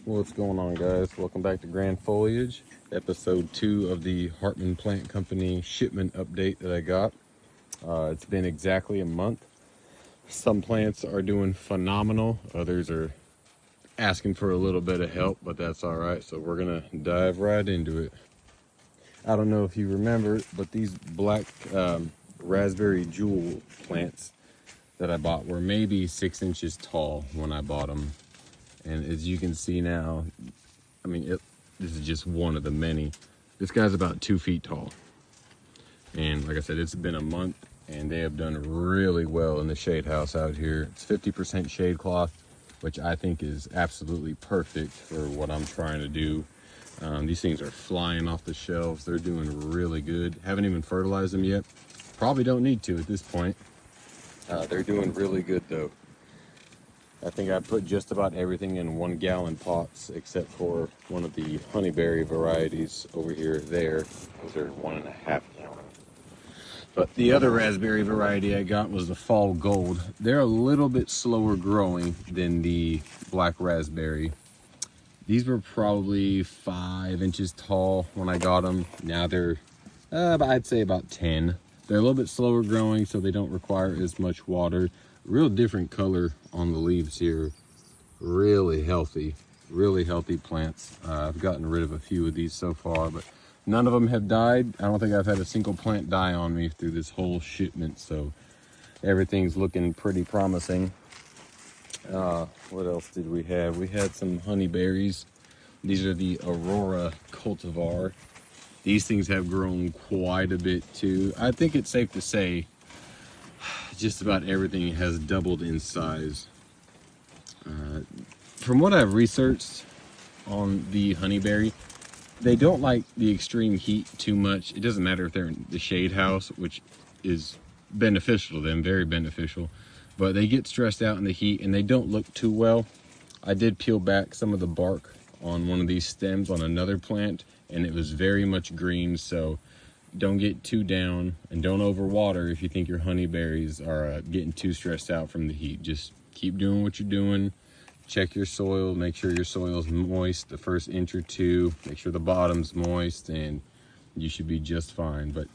What's going on, guys? Welcome back to Grand Foliage, episode 2 of the Hartmann Plant Company shipment update that I got. It's been exactly a month. Some plants are doing phenomenal, others are asking for a little bit of help, but that's all right. So we're gonna dive right into it. I don't know if you remember, but these black raspberry jewel plants that I bought were maybe 6 inches tall when I bought them. And as you can see now, I mean, this is just one of the many. This guy's about 2 feet tall. And like I said, it's been a month and they have done really well in the shade house out here. It's 50% shade cloth, which I think is absolutely perfect for what I'm trying to do. These things are flying off the shelves. They're doing really good. Haven't even fertilized them yet. Probably don't need to at this point. They're doing really good though. I think I put just about everything in 1 gallon pots except for one of the honeyberry varieties over here. Those are 1.5 gallon. But the other raspberry variety I got was the fall gold. They're a little bit slower growing than the black raspberry. These were probably 5 inches tall when I got them. Now they're I'd say about 10. They're a little bit slower growing, so they don't require as much water. Real different color on the leaves here. Really healthy plants. I've gotten rid of a few of these so far, but none of them have died. I don't think I've had a single plant die on me through this whole shipment, so everything's looking pretty promising. What else did we have? We had some honeyberries. These are the Aurora cultivar. These things have grown quite a bit too. I think it's safe to say just about everything has doubled in size. From what I've researched on the honeyberry, they don't like the extreme heat too much. It doesn't matter if they're in the shade house, which is beneficial to them, very beneficial, but they get stressed out in the heat and they don't look too well. I did peel back some of the bark on one of these stems on another plant and it was very much green, so don't get too down and don't overwater if you think your honeyberries are getting too stressed out from the heat. Just keep doing what you're doing. Check your soil, make sure your soil is moist the first inch or two, make sure the bottom's moist, and you should be just fine. But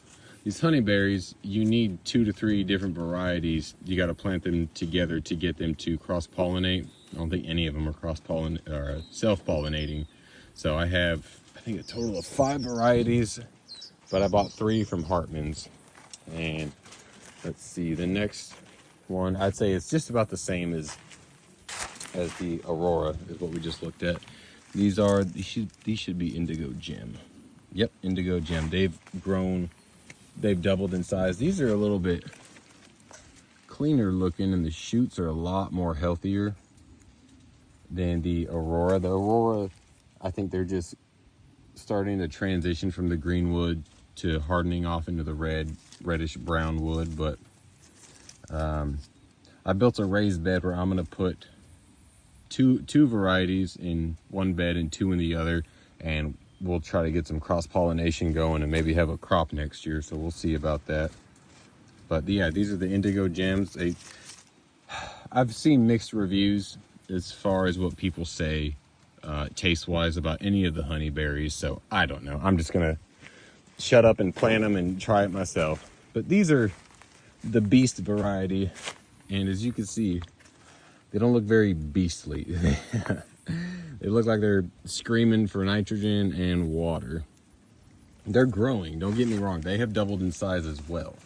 these honeyberries, you need 2 to 3 different varieties. You got to plant them together to get them to cross-pollinate. I don't think any of them are self-pollinating. So I think a total of 5 varieties, but I bought 3 from Hartmann's. And let's see, the next one, I'd say it's just about the same as the Aurora, is what we just looked at. These should be indigo gem. Yep, indigo gem. They've doubled in size. These are a little bit cleaner looking and the shoots are a lot more healthier than the Aurora. The Aurora, I think they're just starting to transition from the green wood to hardening off into the reddish brown wood. But I built a raised bed where I'm going to put two varieties in one bed and 2 in the other, and we'll try to get some cross-pollination going and maybe have a crop next year, so we'll see about that. But yeah, these are the indigo gems. I've seen mixed reviews as far as what people say taste-wise about any of the honeyberries, so I don't know. I'm just gonna shut up and plant them and try it myself. But these are the beast variety, and as you can see, they don't look very beastly. They look like they're screaming for nitrogen and water. They're growing, don't get me wrong. They have doubled in size as well.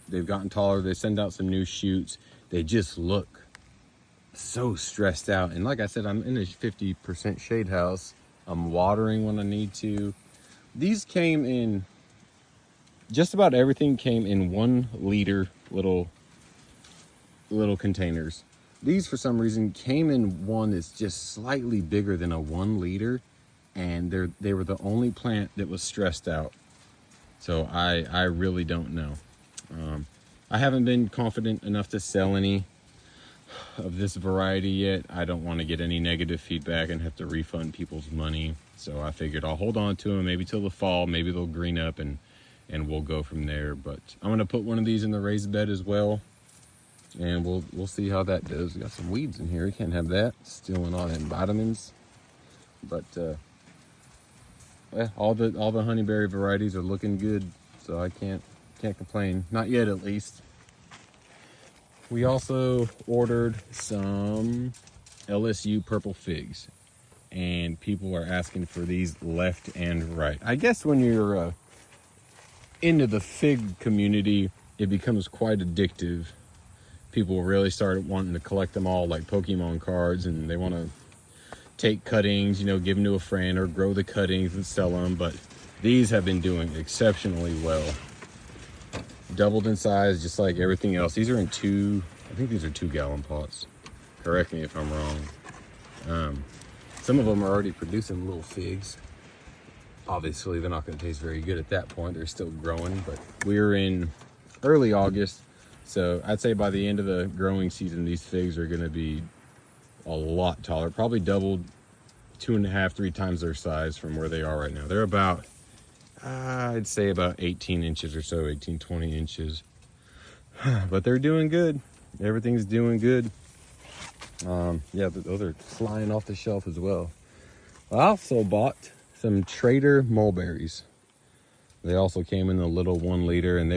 They've gotten taller. They send out some new shoots. They just look so stressed out. And like I said, I'm in a 50% shade house. I'm watering when I need to. These came in, just about everything came in 1 liter little containers. These, for some reason, came in one that's just slightly bigger than a 1 liter, and they were the only plant that was stressed out. So I really don't know. I haven't been confident enough to sell any of this variety yet. I don't want to get any negative feedback and have to refund people's money. So I figured I'll hold on to them maybe till the fall. Maybe they'll green up and we'll go from there. But I'm going to put one of these in the raised bed as well. And we'll see how that does. We got some weeds in here. You can't have that. Stealing all them vitamins. But yeah, all the honeyberry varieties are looking good, so I can't complain. Not yet, at least. We also ordered some LSU purple figs, and people are asking for these left and right. I guess when you're into the fig community, it becomes quite addictive. People really started wanting to collect them all like Pokemon cards, and they want to take cuttings, you know, give them to a friend or grow the cuttings and sell them. But these have been doing exceptionally well. Doubled in size, just like everything else. These are in I think these are 2-gallon pots. Correct me if I'm wrong. Some of them are already producing little figs. Obviously, they're not going to taste very good at that point. They're still growing, but we're in early August. So I'd say by the end of the growing season, these figs are going to be a lot taller, probably doubled, 2.5, 3 times their size from where they are right now. They're about, I'd say about 18 inches or so, 18, 20 inches. But they're doing good. Everything's doing good. Yeah, those are flying off the shelf as well. I also bought some Trader mulberries. They also came in the little 1 liter, and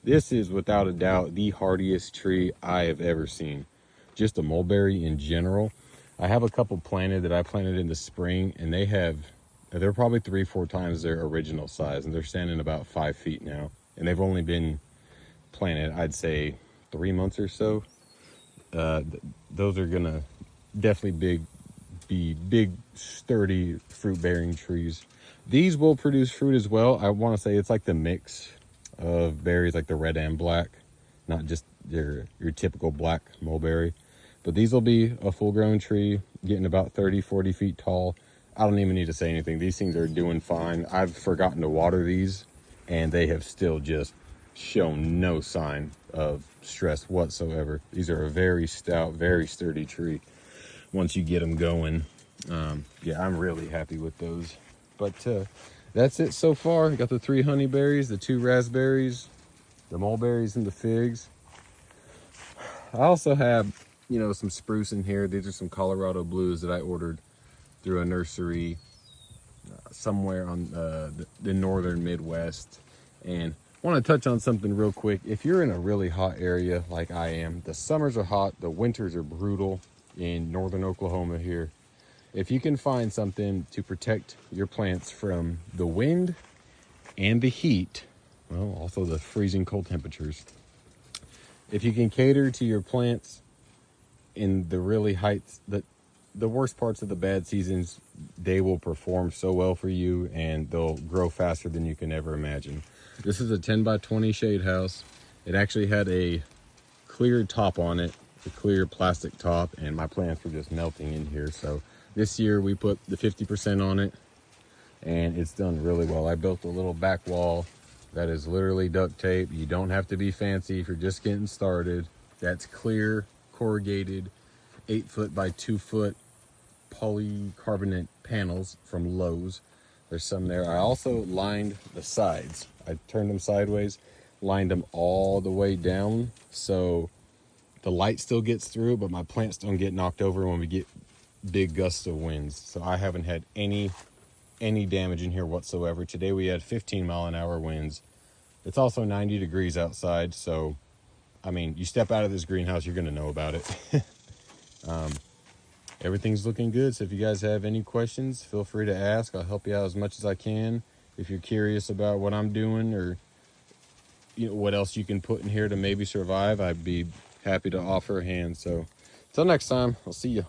this is without a doubt the hardiest tree I have ever seen. Just a mulberry in general. I have a couple planted that I planted in the spring, and they're probably 3-4 times their original size, and they're standing about 5 feet now. And they've only been planted, I'd say, 3 months or so. Those are gonna definitely be big, sturdy, fruit-bearing trees. These will produce fruit as well. I want to say it's like the mix of berries, like the red and black, not just your typical black mulberry. But these will be a full-grown tree, getting about 30, 40 feet tall. I don't even need to say anything. These things are doing fine. I've forgotten to water these, and they have still just shown no sign of stress whatsoever. These are a very stout, very sturdy tree once you get them going. Yeah, I'm really happy with those. But that's it so far. I got the 3 honeyberries, the 2 raspberries, the mulberries, and the figs. I also have, some spruce in here. These are some Colorado blues that I ordered through a nursery somewhere on the northern Midwest. And I want to touch on something real quick. If you're in a really hot area like I am, the summers are hot, the winters are brutal in northern Oklahoma here. If you can find something to protect your plants from the wind and the heat, well, also the freezing cold temperatures, if you can cater to your plants in the really heights, the worst parts of the bad seasons, they will perform so well for you, and they'll grow faster than you can ever imagine. This is a 10 by 20 shade house. It actually had a clear top on it, a clear plastic top, and my plants were just melting in here. So this year we put the 50% on it, and it's done really well. I built a little back wall that is literally duct tape. You don't have to be fancy if you're just getting started. That's clear, corrugated, 8-foot by 2-foot polycarbonate panels from Lowe's. There's some there. I also lined the sides. I turned them sideways, lined them all the way down, so the light still gets through, but my plants don't get knocked over when we get big gusts of winds. So I haven't had any damage in here whatsoever. Today we had 15-mile-an-hour winds. It's also 90 degrees outside, so you step out of this greenhouse, you're gonna know about it. Everything's looking good. So if you guys have any questions, feel free to ask. I'll help you out as much as I can. If you're curious about what I'm doing, or what else you can put in here to maybe survive, I'd be happy to offer a hand. So until next time, I'll see you.